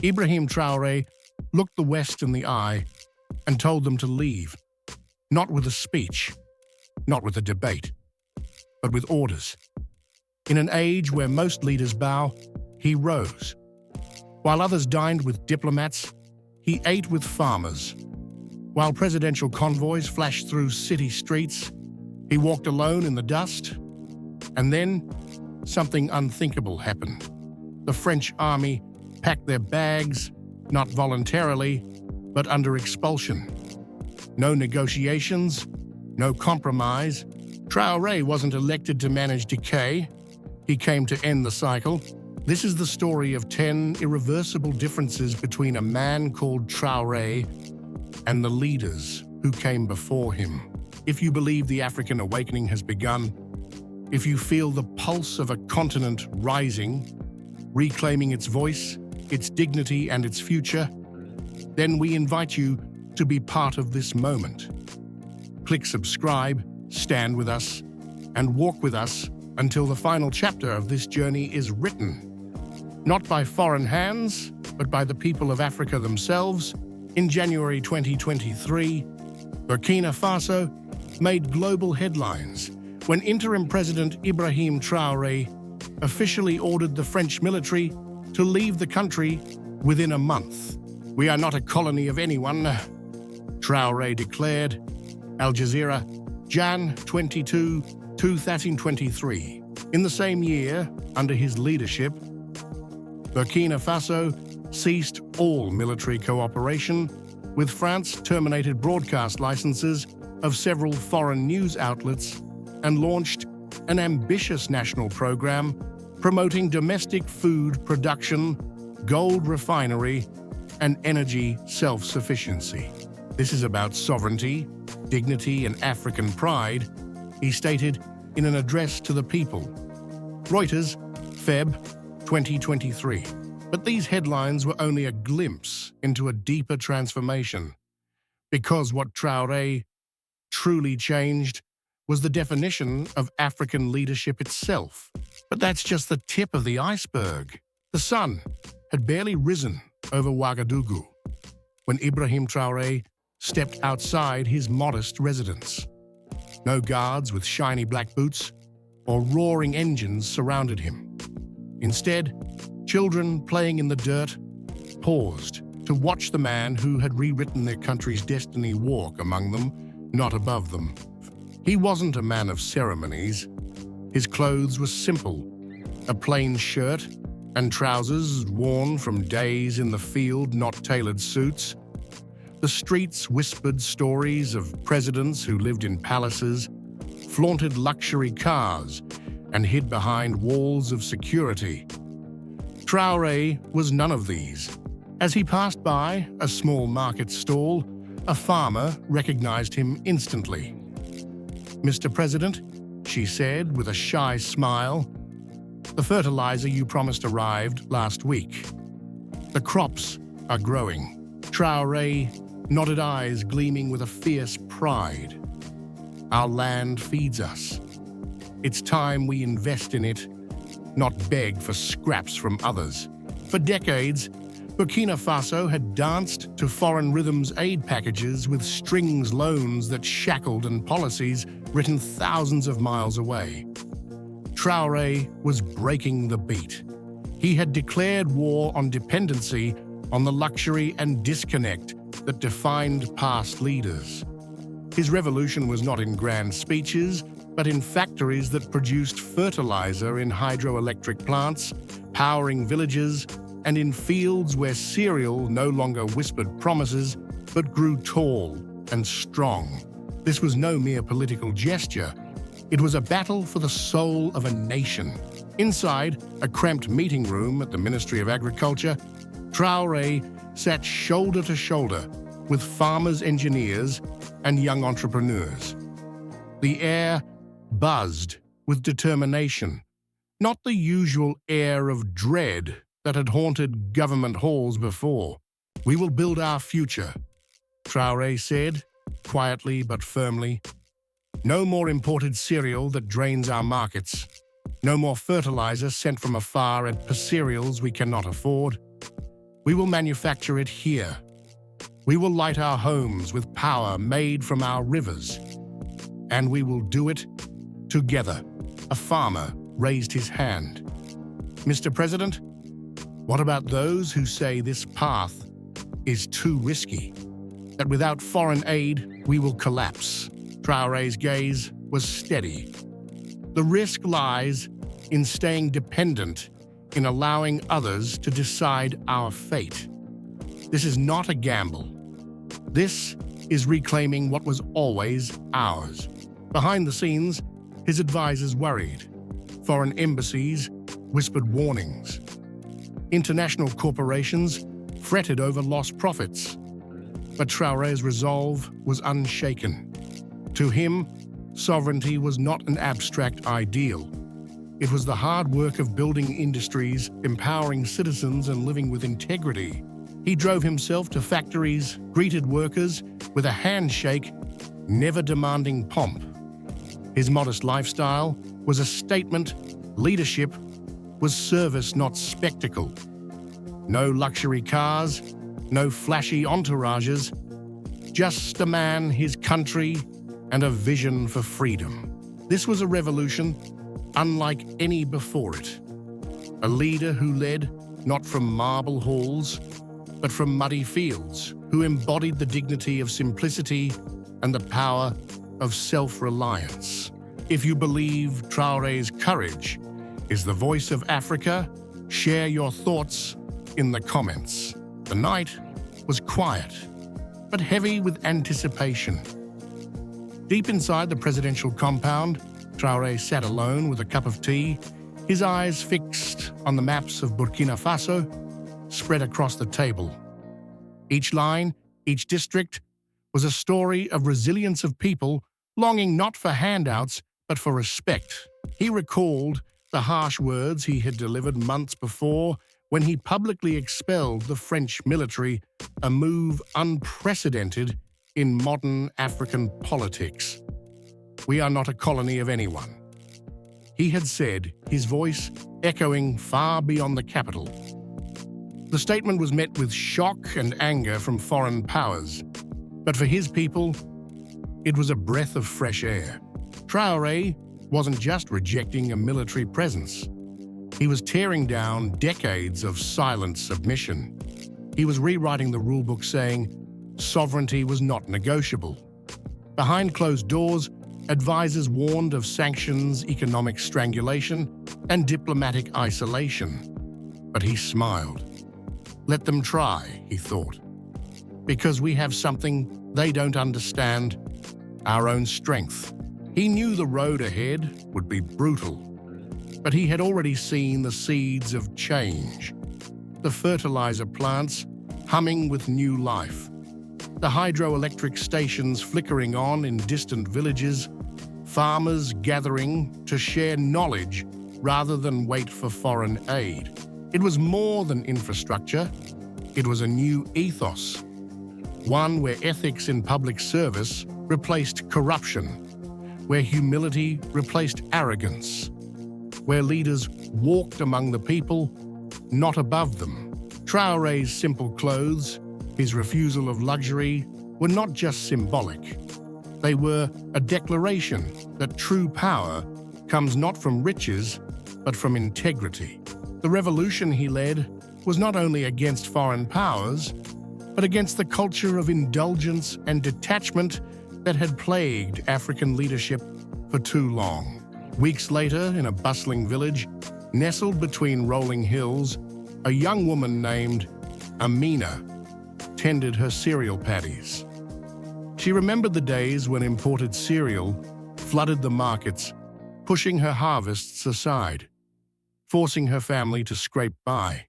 Ibrahim Traoré looked the West in the eye and told them to leave, not with a speech, not with a debate, but with orders. In an age where most leaders bow, he rose. While others dined with diplomats, he ate with farmers. While presidential convoys flashed through city streets, he walked alone in the dust. And then, something unthinkable happened. The French army packed their bags, not voluntarily, but under expulsion. No negotiations, no compromise. Traoré wasn't elected to manage decay. He came to end the cycle. This is the story of 10 irreversible differences between a man called Traoré and the leaders who came before him. If you believe the African awakening has begun, if you feel the pulse of a continent rising, reclaiming its voice, its dignity, and its future, then we invite you to be part of this moment. Click subscribe, stand with us, and walk with us until the final chapter of this journey is written. Not by foreign hands, but by the people of Africa themselves. In January 2023, Burkina Faso made global headlines when interim President Ibrahim Traoré officially ordered the French military to leave the country within a month. "We are not a colony of anyone," Traoré declared. Al Jazeera, Jan 22, 2023. In the same year, under his leadership, Burkina Faso ceased all military cooperation with France, terminated broadcast licenses of several foreign news outlets, and launched an ambitious national program promoting domestic food production, gold refinery, and energy self-sufficiency. "This is about sovereignty, dignity, and African pride," he stated in an address to the people. Reuters, Feb 2023. But these headlines were only a glimpse into a deeper transformation, because what Traoré truly changed was the definition of African leadership itself. But that's just the tip of the iceberg. The sun had barely risen over Ouagadougou when Ibrahim Traoré stepped outside his modest residence. No guards with shiny black boots or roaring engines surrounded him. Instead, children playing in the dirt paused to watch the man who had rewritten their country's destiny walk among them, not above them. He wasn't a man of ceremonies. His clothes were simple, a plain shirt and trousers worn from days in the field, not tailored suits. The streets whispered stories of presidents who lived in palaces, flaunted luxury cars, and hid behind walls of security. Traoré was none of these. As he passed by a small market stall, a farmer recognized him instantly. "Mr. President," she said with a shy smile, "the fertilizer you promised arrived last week. The crops are growing." Traoré nodded, eyes gleaming with a fierce pride. "Our land feeds us. It's time we invest in it, not beg for scraps from others." For decades, Burkina Faso had danced to foreign rhythms aid packages with strings loans that shackled and policies written thousands of miles away. Traoré was breaking the beat. He had declared war on dependency, on the luxury and disconnect that defined past leaders. His revolution was not in grand speeches, but in factories that produced fertilizer, in hydroelectric plants, powering villages, and in fields where cereal no longer whispered promises, but grew tall and strong. This was no mere political gesture. It was a battle for the soul of a nation. Inside a cramped meeting room at the Ministry of Agriculture, Traoré sat shoulder to shoulder with farmers, engineers, and young entrepreneurs. The air buzzed with determination, not the usual air of dread that had haunted government halls before. "We will build our future," Traoré said, quietly but firmly. "No more imported cereal that drains our markets. No more fertilizer sent from afar at cereals we cannot afford. We will manufacture it here. We will light our homes with power made from our rivers. And we will do it together. A farmer raised his hand. Mr. President, what about those who say this path is too risky? That without foreign aid, we will collapse? Traoré's gaze was steady. The risk lies in staying dependent, in allowing others to decide our fate. This is not a gamble. This is reclaiming what was always ours. Behind the scenes, his advisors worried. Foreign embassies whispered warnings. International corporations fretted over lost profits. But Traoré's resolve was unshaken. To him, sovereignty was not an abstract ideal. It was the hard work of building industries, empowering citizens, and living with integrity. He drove himself to factories, greeted workers with a handshake, never demanding pomp. His modest lifestyle was a statement. Leadership was service, not spectacle. No luxury cars, no flashy entourages, just a man, his country, and a vision for freedom. This was a revolution unlike any before it. A leader who led not from marble halls, but from muddy fields, who embodied the dignity of simplicity and the power of self-reliance. If you believe Traoré's courage is the voice of Africa, share your thoughts in the comments. The night was quiet, but heavy with anticipation. Deep inside the presidential compound, Traoré sat alone with a cup of tea, his eyes fixed on the maps of Burkina Faso spread across the table. Each line, each district, was a story of resilience of people longing not for handouts, but for respect. He recalled the harsh words he had delivered months before when he publicly expelled the French military, a move unprecedented in modern African politics. "We are not a colony of anyone," he had said, his voice echoing far beyond the capital. The statement was met with shock and anger from foreign powers, but for his people, it was a breath of fresh air. Traoré wasn't just rejecting a military presence. He was tearing down decades of silent submission. He was rewriting the rulebook, saying sovereignty was not negotiable. Behind closed doors, advisors warned of sanctions, economic strangulation, and diplomatic isolation. But he smiled. Let them try, he thought. Because we have something they don't understand, our own strength. He knew the road ahead would be brutal, but he had already seen the seeds of change. The fertilizer plants humming with new life, the hydroelectric stations flickering on in distant villages, farmers gathering to share knowledge rather than wait for foreign aid. It was more than infrastructure. It was a new ethos, one where ethics in public service replaced corruption, where humility replaced arrogance, where leaders walked among the people, not above them. Traoré's simple clothes, his refusal of luxury, were not just symbolic. They were a declaration that true power comes not from riches, but from integrity. The revolution he led was not only against foreign powers, but against the culture of indulgence and detachment that had plagued African leadership for too long. Weeks later, in a bustling village, nestled between rolling hills, a young woman named Amina tended her cereal paddies. She remembered the days when imported cereal flooded the markets, pushing her harvests aside, forcing her family to scrape by.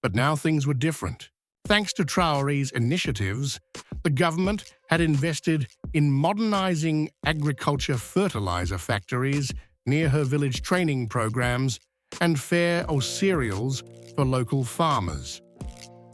But now things were different. Thanks to Traoré's initiatives, the government had invested in modernizing agriculture fertilizer factories near her village, training programs, and fair or cereals for local farmers.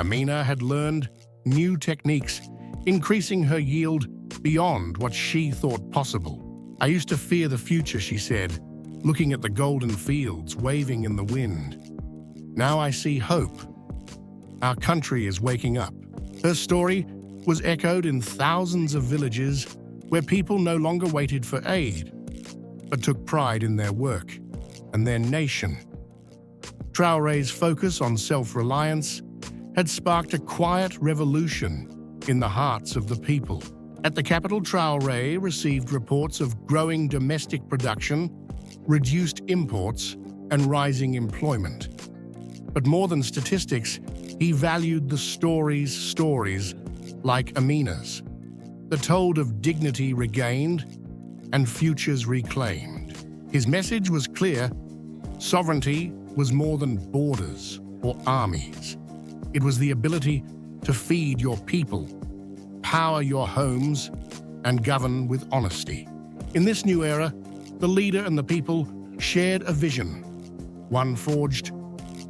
Amina had learned new techniques, increasing her yield beyond what she thought possible. "I used to fear the future," she said, looking at the golden fields waving in the wind. "Now I see hope. Our country is waking up. Her story was echoed in thousands of villages where people no longer waited for aid, but took pride in their work and their nation. Traoré's focus on self-reliance had sparked a quiet revolution in the hearts of the people. At the capital, Traoré received reports of growing domestic production, reduced imports, and rising employment. But more than statistics, he valued the stories like Amina's, that told of dignity regained and futures reclaimed. His message was clear: sovereignty was more than borders or armies. It was the ability to feed your people, power your homes, and govern with honesty. In this new era, the leader and the people shared a vision, one forged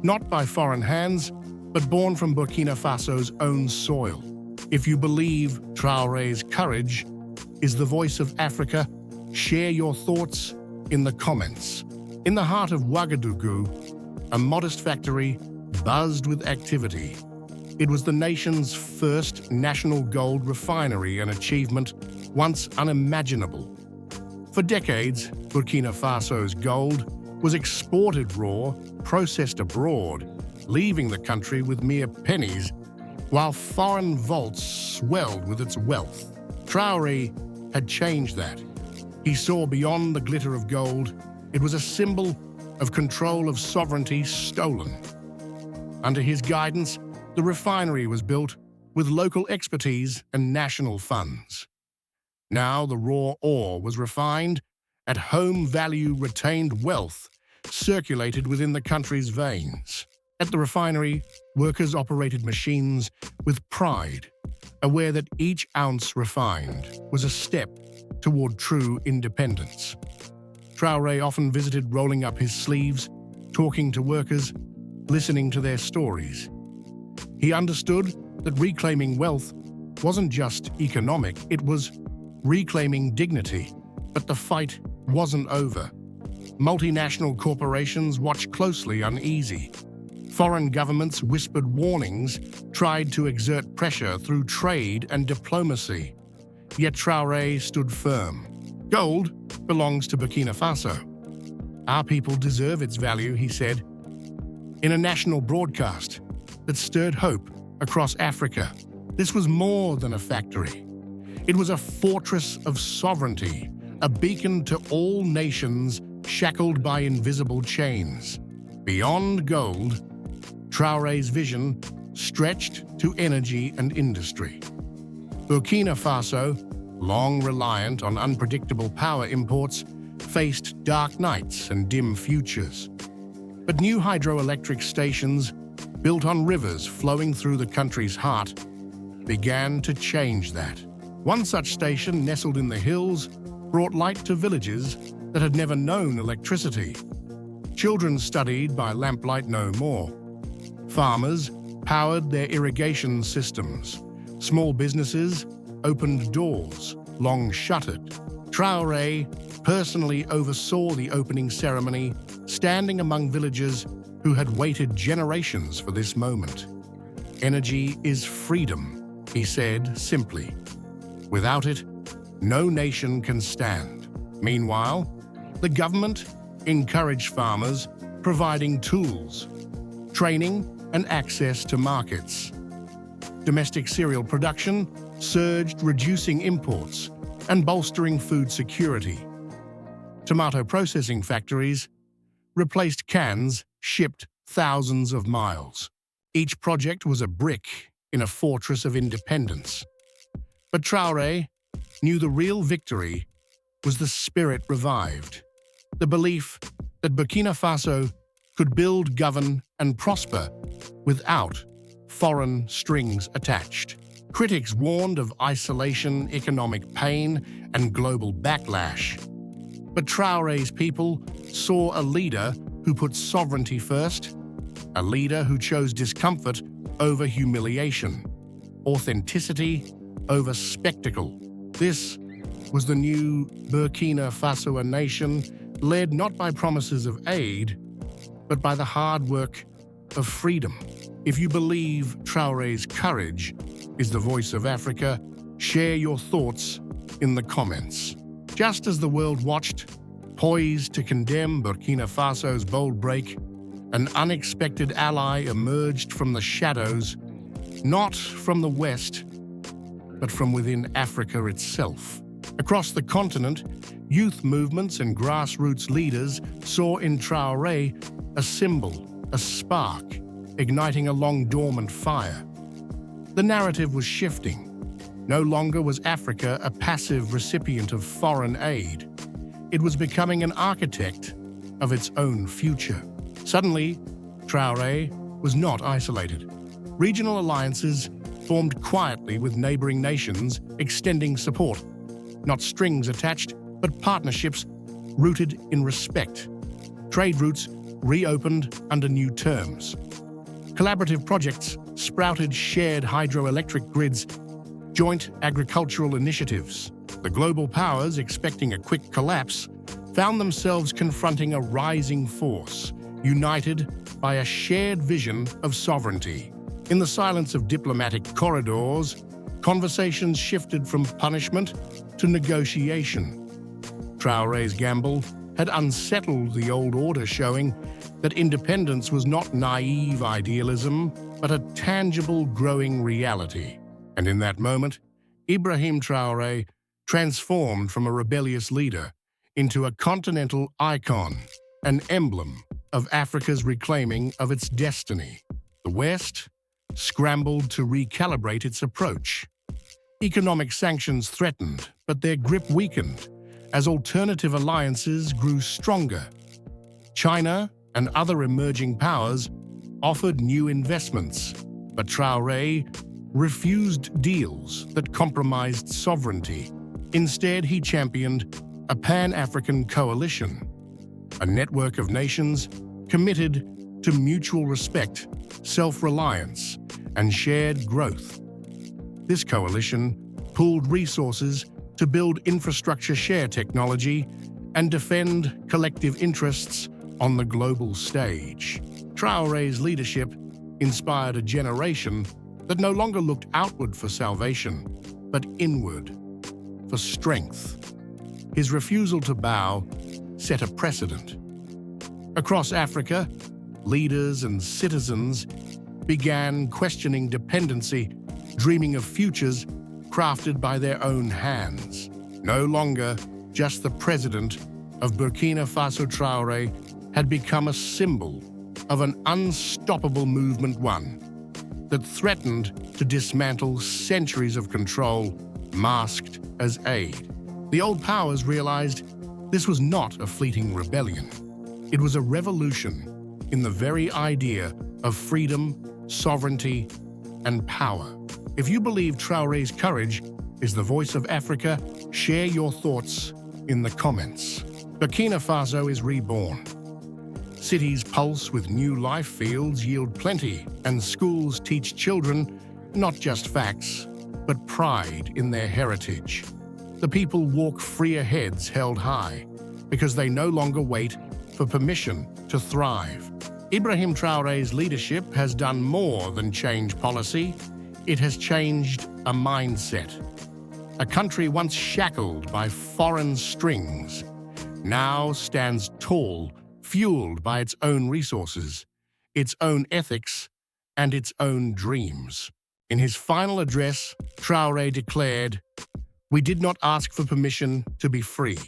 not by foreign hands, but born from Burkina Faso's own soil. If you believe Traoré's courage is the voice of Africa, share your thoughts in the comments. In the heart of Ouagadougou, a modest factory buzzed with activity. It was the nation's first national gold refinery, an achievement once unimaginable. For decades, Burkina Faso's gold was exported raw, processed abroad, leaving the country with mere pennies, while foreign vaults swelled with its wealth. Traoré had changed that. He saw beyond the glitter of gold. It was a symbol of control of sovereignty stolen. Under his guidance, the refinery was built with local expertise and national funds. Now the raw ore was refined, at home value retained wealth circulated within the country's veins. At the refinery, workers operated machines with pride, aware that each ounce refined was a step toward true independence. Traoré often visited, rolling up his sleeves, talking to workers, listening to their stories. He understood that reclaiming wealth wasn't just economic, it was reclaiming dignity. But the fight wasn't over. Multinational corporations watched closely, uneasy. Foreign governments whispered warnings, tried to exert pressure through trade and diplomacy. Yet Traoré stood firm. Gold belongs to Burkina Faso. Our people deserve its value, he said. In a national broadcast that stirred hope across Africa, this was more than a factory. It was a fortress of sovereignty, a beacon to all nations shackled by invisible chains. Beyond gold, Traoré's vision stretched to energy and industry. Burkina Faso, long reliant on unpredictable power imports, faced dark nights and dim futures. But new hydroelectric stations, built on rivers flowing through the country's heart, began to change that. One such station, nestled in the hills, brought light to villages that had never known electricity. Children studied by lamplight no more. Farmers powered their irrigation systems. Small businesses opened doors, long shuttered. Traoré personally oversaw the opening ceremony, standing among villagers who had waited generations for this moment. Energy is freedom, he said simply. Without it, no nation can stand. Meanwhile, the government encouraged farmers, providing tools, training, and access to markets. Domestic cereal production surged, reducing imports and bolstering food security. Tomato processing factories replaced cans shipped thousands of miles. Each project was a brick in a fortress of independence. But Traoré knew the real victory was the spirit revived, the belief that Burkina Faso could build, govern, and prosper without foreign strings attached. Critics warned of isolation, economic pain, and global backlash. But Traoré's people saw a leader who put sovereignty first, a leader who chose discomfort over humiliation, authenticity over spectacle. This was the new Burkina Faso, a nation led not by promises of aid, but by the hard work of freedom. If you believe Traoré's courage is the voice of Africa, share your thoughts in the comments. Just as the world watched, poised to condemn Burkina Faso's bold break, an unexpected ally emerged from the shadows, not from the West, but from within Africa itself. Across the continent, youth movements and grassroots leaders saw in Traoré a symbol, a spark, igniting a long-dormant fire. The narrative was shifting. No longer was Africa a passive recipient of foreign aid. It was becoming an architect of its own future. Suddenly, Traoré was not isolated. Regional alliances formed quietly with neighboring nations, extending support. Not strings attached, but partnerships rooted in respect. Trade routes reopened under new terms. Collaborative projects sprouted, shared hydroelectric grids, joint agricultural initiatives. The global powers, expecting a quick collapse, found themselves confronting a rising force, united by a shared vision of sovereignty. In the silence of diplomatic corridors, conversations shifted from punishment to negotiation. Traoré's gamble had unsettled the old order, showing that independence was not naive idealism, but a tangible, growing reality. And in that moment, Ibrahim Traoré transformed from a rebellious leader into a continental icon, an emblem of Africa's reclaiming of its destiny. The West scrambled to recalibrate its approach. Economic sanctions threatened, but their grip weakened as alternative alliances grew stronger. China and other emerging powers offered new investments, but Traoré refused deals that compromised sovereignty. Instead, he championed a Pan-African coalition, a network of nations committed to mutual respect, self-reliance, and shared growth. This coalition pooled resources to build infrastructure, share technology, and defend collective interests on the global stage. Traoré's leadership inspired a generation that no longer looked outward for salvation, but inward for strength. His refusal to bow set a precedent. Across Africa, leaders and citizens began questioning dependency, dreaming of futures crafted by their own hands. No longer just the president of Burkina Faso, Traoré had become a symbol of an unstoppable movement, one that threatened to dismantle centuries of control masked as aid. The old powers realized this was not a fleeting rebellion. It was a revolution in the very idea of freedom, sovereignty, and power. If you believe Traoré's courage is the voice of Africa, share your thoughts in the comments. Burkina Faso is reborn. Cities pulse with new life, fields yield plenty, and schools teach children not just facts, but pride in their heritage. The people walk freer, heads held high, because they no longer wait for permission to thrive. Ibrahim Traoré's leadership has done more than change policy. It has changed a mindset. A country once shackled by foreign strings now stands tall, fueled by its own resources, its own ethics, and its own dreams. In his final address, Traoré declared, "We did not ask for permission to be free.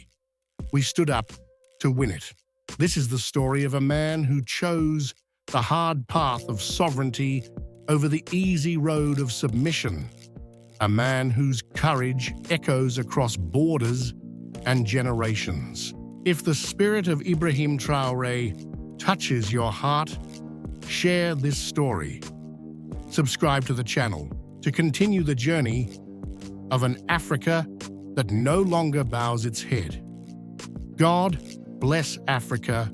We stood up to win it." This is the story of a man who chose the hard path of sovereignty over the easy road of submission. A man whose courage echoes across borders and generations. If the spirit of Ibrahim Traoré touches your heart, share this story. Subscribe to the channel to continue the journey of an Africa that no longer bows its head. God bless Africa